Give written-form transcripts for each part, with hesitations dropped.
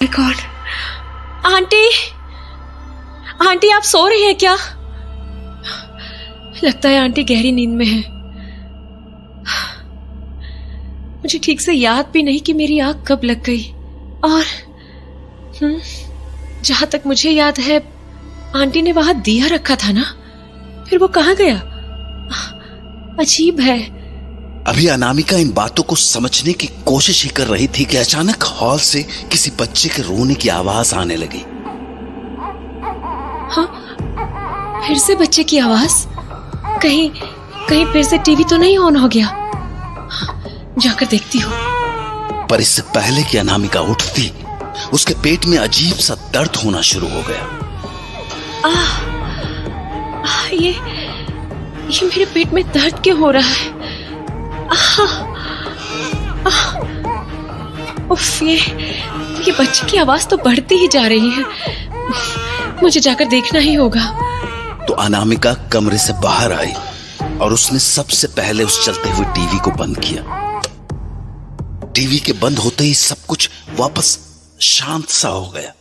God, aunty, aunty आप सो रही हैं क्या? लगता है आंटी गहरी नींद में है। मुझे ठीक से याद भी नहीं कि मेरी आंख कब लग गई। और जहां तक मुझे याद है आंटी ने वहां दिया रखा था ना, फिर वो कहाँ गया? अजीब है। अभी अनामिका इन बातों को समझने की कोशिश ही कर रही थी कि अचानक हॉल से किसी बच्चे के रोने की आवाज आने लगी। हाँ, फिर से बच्चे की आवाज। कहीं कहीं फिर से टीवी तो नहीं ऑन हो गया? जाकर देखती हूँ। पर इससे पहले कि अनामिका उठती, उसके पेट में अजीब सा दर्द होना शुरू हो गया। ये मेरे पेट में दर्द क्यों हो रहा है? उफ, ये बच्चे की आवाज तो बढ़ती ही जा रही है। मुझे जाकर देखना ही होगा। तो अनामिका कमरे से बाहर आई और उसने सबसे पहले उस चलते हुए टीवी को बंद किया। टीवी के बंद होते ही सब कुछ वापस शांत सा हो गया।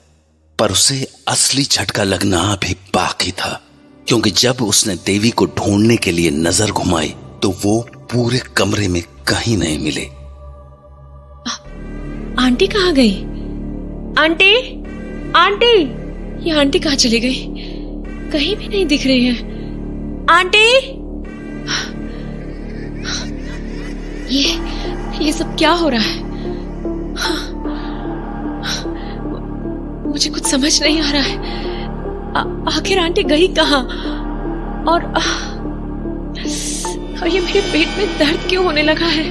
पर उसे असली झटका लगना अभी बाकी था, क्योंकि जब उसने देवी को ढूंढने के लिए नजर घुमाई तो वो पूरे कमरे में कहीं नहीं मिले। आंटी कहाँ गई? आंटी, आंटी, ये आंटी कहाँ चली गई? कहीं भी नहीं दिख रही है। आंटी, ये सब क्या हो रहा है? मुझे कुछ समझ नहीं आ रहा है। आखिर आंटी गई कहाँ? और ये मेरे पेट में दर्द क्यों होने लगा है?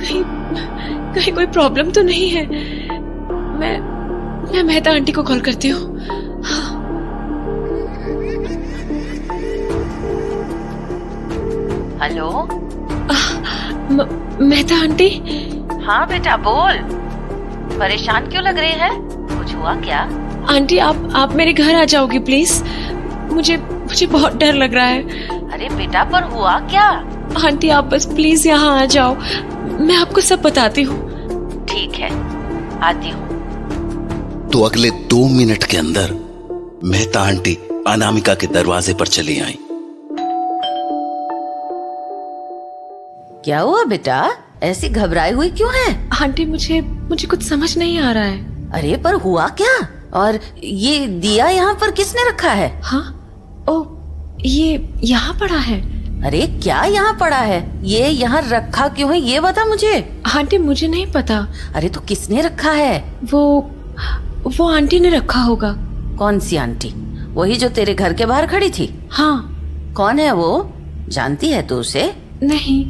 कहीं कोई प्रॉब्लम तो नहीं है? मैं मेहता आंटी को कॉल करती हूँ। Hello, Mehta aunty. हाँ बेटा बोल। परेशान क्यों लग रही है? कुछ हुआ क्या? आंटी आप मेरे घर आ जाओगी प्लीज? मुझे बहुत डर लग रहा है। अरे बेटा, पर हुआ क्या? आंटी आप बस प्लीज यहाँ आ जाओ, मैं आपको सब बताती हूँ। ठीक है, आती हूँ। तो अगले 2 मिनट के अंदर मेहता आंटी अनामिका के दरवाजे पर चली आई। क्या हुआ बेटा? ऐसी घबराई हुई क्यों है? आंटी मुझे कुछ समझ नहीं आ रहा है। अरे पर हुआ क्या? और ये दिया यहाँ पर किसने रखा है? हाँ, ओ, ये यहाँ पड़ा है। अरे क्या यहाँ पड़ा है? ये यहाँ रखा क्यों है, ये बता मुझे। आंटी मुझे नहीं पता। अरे तो किसने रखा है? वो आंटी ने रखा होगा। कौन सी आंटी? वही जो तेरे घर के बाहर खड़ी थी? हाँ। कौन है वो? जानती है तू उसे? नहीं।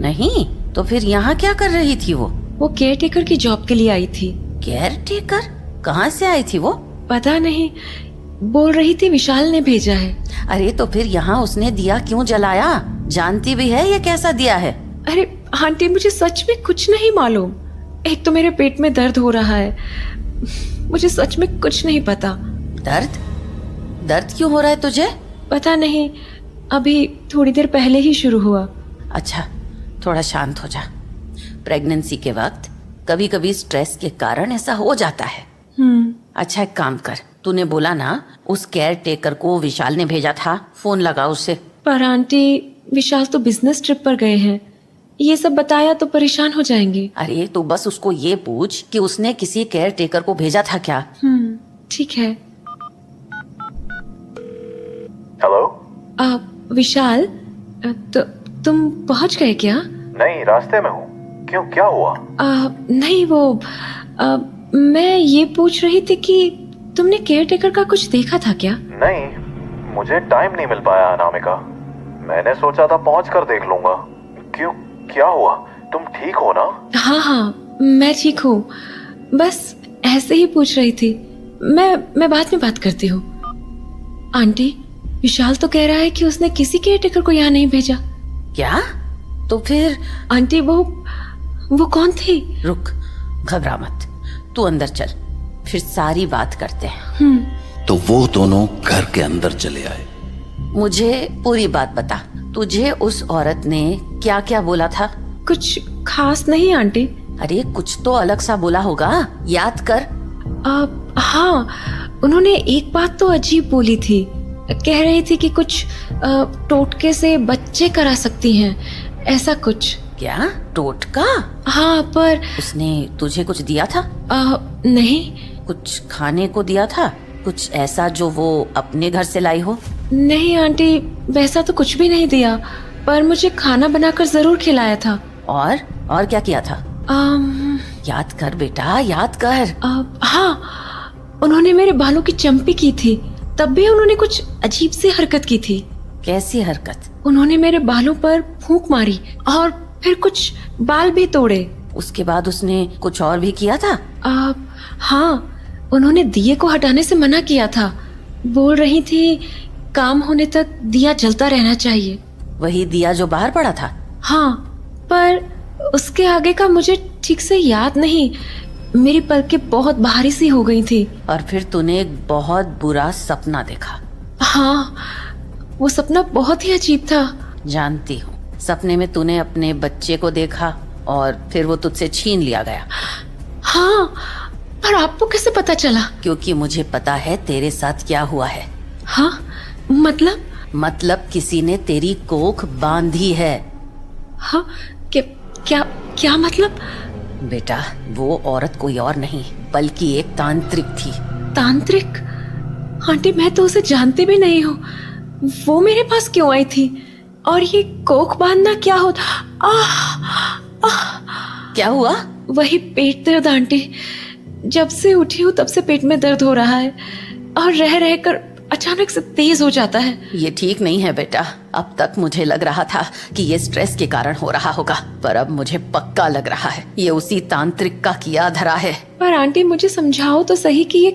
नहीं? तो फिर यहाँ क्या कर रही थी वो? वो केयर टेकर की जॉब के लिए आई थी। Care taker? कहाँ से आई थी वो? पता नहीं, बोल रही थी विशाल ने भेजा है। अरे तो फिर यहाँ उसने दिया क्यों जलाया? जानती भी है ये कैसा दिया है? अरे आंटी मुझे सच में कुछ नहीं मालूम। एक तो मेरे पेट में दर्द हो रहा है, मुझे सच में कुछ नहीं पता। दर्द क्यों हो रहा है तुझे? पता नहीं, अभी थोड़ी देर पहले ही शुरू हुआ। अच्छा, थोड़ा शांत हो जा। प्रेगनेंसी के वक्त कभी कभी स्ट्रेस के कारण ऐसा हो जाता है। अच्छा एक काम कर, तूने बोला ना उस केयर टेकर को विशाल ने भेजा था, फोन लगा उसे। पर आंटी विशाल तो बिजनेस ट्रिप पर गए हैं, ये सब बताया तो परेशान हो जाएंगे। अरे तू बस उसको ये पूछ कि उसने किसी केयर टेकर को भेजा था क्या। ठीक है। हेलो। विशाल, तो तुम पहुंच गए क्या? नहीं, रास्ते में हूँ। क्यों, क्या हुआ? नहीं मैं ये पूछ रही थी कि तुमने केयर टेकर का कुछ देखा था क्या? नहीं, मुझे टाइम नहीं मिल पाया अनामिका। मैंने सोचा था पहुँच कर देख लूंगा। क्यों, क्या हुआ? तुम ठीक हो ना? हाँ, मैं ठीक हूँ। बस ऐसे ही पूछ रही थी। मैं बाद में बात करती हूँ। आंटी, विशाल तो कह रहा है कि उसने किसी केयर टेकर को यहाँ नहीं भेजा। क्या? तो फिर? आंटी वो कौन थी? रुक, घबरा मत, तू अंदर चल, फिर सारी बात करते हैं। तो वो दोनों घर के अंदर चले आए। मुझे पूरी बात बता, तुझे उस औरत ने क्या क्या बोला था? कुछ खास नहीं आंटी। अरे कुछ तो अलग सा बोला होगा, याद कर। हाँ, उन्होंने एक बात तो अजीब बोली थी। कह रही थी कि कुछ टोटके से बच्चे करा सकती हैं, ऐसा कुछ। क्या टोटका? हाँ, पर उसने तुझे कुछ दिया था? नहीं। कुछ खाने को दिया था? कुछ ऐसा जो वो अपने घर से लाई हो? नहीं आंटी, वैसा तो कुछ भी नहीं दिया, पर मुझे खाना बनाकर जरूर खिलाया था। और क्या किया था? याद कर बेटा, याद कर। हाँ, उन्होंने मेरे बालों की चंपी की थी, तब भी उन्होंने कुछ अजीब सी हरकत की थी। कैसी हरकत? उन्होंने मेरे बालों पर फूंक मारी और फिर कुछ बाल भी तोड़े। उसके बाद उसने कुछ और भी किया था? हाँ, उन्होंने दिए को हटाने से मना किया था। बोल रही थी काम होने तक दिया जलता रहना चाहिए। वही दिया जो बाहर पड़ा था? हाँ, पर उसके आगे का मुझे ठीक से याद नहीं। मेरी पलकें बहुत भारी सी हो गई थी। और फिर तूने एक बहुत बुरा सपना देखा? हाँ, वो सपना बहुत ही अजीब था। जानती हूँ, सपने में तूने अपने बच्चे को देखा और फिर वो तुझसे छीन लिया गया। हाँ, पर आपको कैसे पता चला? क्योंकि मुझे पता है तेरे साथ क्या हुआ है। हाँ, मतलब किसी ने तेरी कोख बांधी है। हाँ, क्या मतलब? बेटा, वो औरत कोई और नहीं बल्कि एक तांत्रिक थी। तांत्रिक? आंटी, मैं तो उसे जानती भी नहीं हूँ। वो मेरे पास क्यों आई थी? और ये कोख बांधना क्या होता? क्या हुआ? वही पेट दर्द आंटी। जब से उठी हूँ तब से पेट में दर्द हो रहा है और रह रह कर अचानक से तेज हो जाता है। ये ठीक नहीं है बेटा। अब तक मुझे लग रहा था कि ये स्ट्रेस के कारण हो रहा होगा, पर अब मुझे पक्का लग रहा है ये उसी तांत्रिक का किया धरा है। पर आंटी, मुझे समझाओ तो सही कि ये